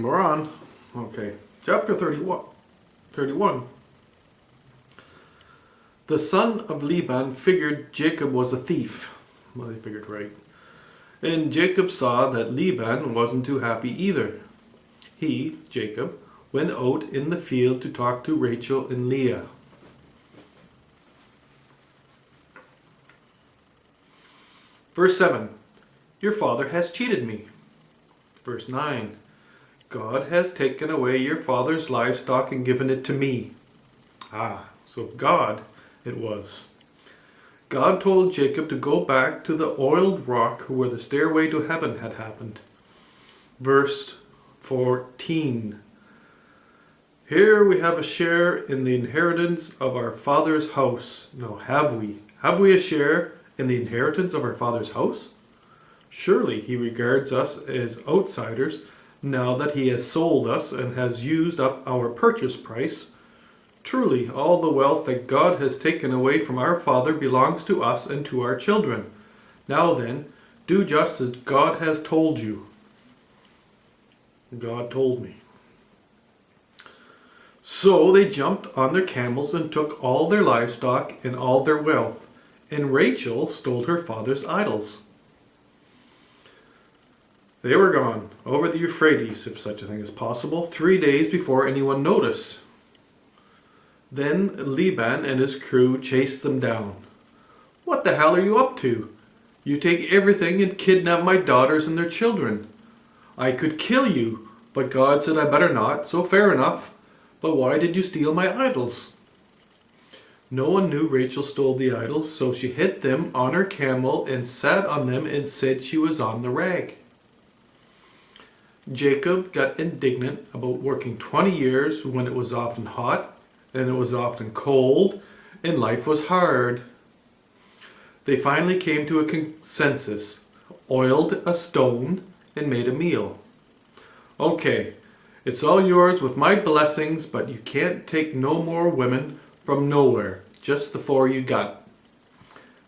We're on. Okay. Chapter 31. The son of Laban figured Jacob was a thief. Well, they figured right. And Jacob saw that Laban wasn't too happy either. He, Jacob, went out in the field to talk to Rachel and Leah. Verse 7. Your father has cheated me. Verse 9. God has taken away your father's livestock and given it to me. So God it was. God told Jacob to go back to the oiled rock where the stairway to heaven had happened. Verse 14. Here we have a share in the inheritance of our father's house. No, have we? Have we a share in the inheritance of our father's house? Surely he regards us as outsiders now that he has sold us and has used up our purchase price. Truly, all the wealth that God has taken away from our father belongs to us and to our children. Now then, do just as God has told you. God told me. So they jumped on their camels and took all their livestock and all their wealth, and Rachel stole her father's idols. They were gone over the Euphrates, if such a thing is possible, 3 days before anyone noticed. Then Laban and his crew chased them down. What the hell are you up to? You take everything and kidnap my daughters and their children. I could kill you, but God said I better not, so fair enough. But why did you steal my idols? No one knew Rachel stole the idols, so she hid them on her camel and sat on them and said she was on the rag. Jacob got indignant about working 20 years when it was often hot and it was often cold and life was hard. They finally came to a consensus, oiled a stone and made a meal. Okay, it's all yours with my blessings, but you can't take no more women from nowhere, just the 4 you got.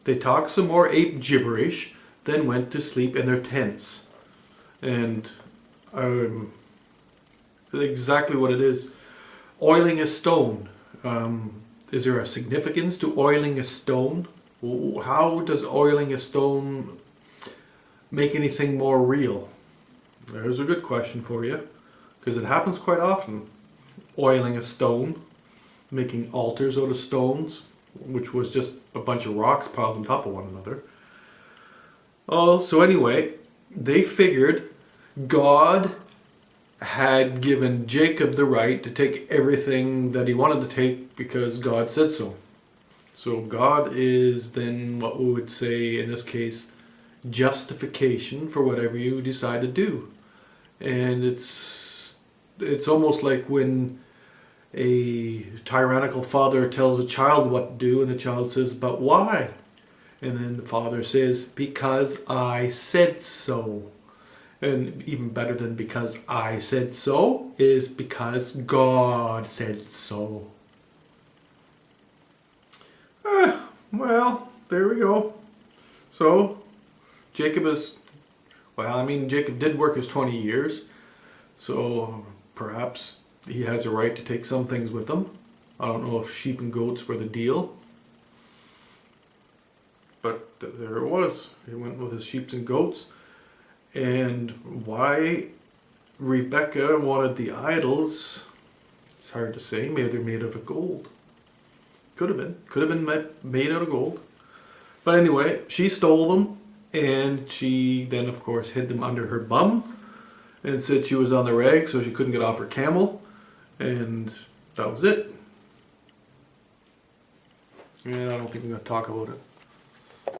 They talked some more ape gibberish, then went to sleep in their tents. And exactly what it is. Oiling a stone. Is there a significance to oiling a stone? How does oiling a stone make anything more real? There's a good question for you, because it happens quite often. Oiling a stone, making altars out of stones, which was just a bunch of rocks piled on top of one another. So anyway, they figured God had given Jacob the right to take everything that he wanted to take because God said so. So God is then what we would say in this case justification for whatever you decide to do. And it's almost like when a tyrannical father tells a child what to do and the child says, but why? And then the father says, because I said so. And even better than because I said so is because God said so. Well, there we go. So, Jacob did work his 20 years. So, perhaps he has a right to take some things with him. I don't know if sheep and goats were the deal. But there it was. He went with his sheep and goats. And why Rebecca wanted the idols, it's hard to say. Maybe they're made out of gold. Could have been made out of gold. But anyway, she stole them, and she then, of course, hid them under her bum and said she was on the rag so she couldn't get off her camel. And that was it. And I don't think I'm going to talk about it.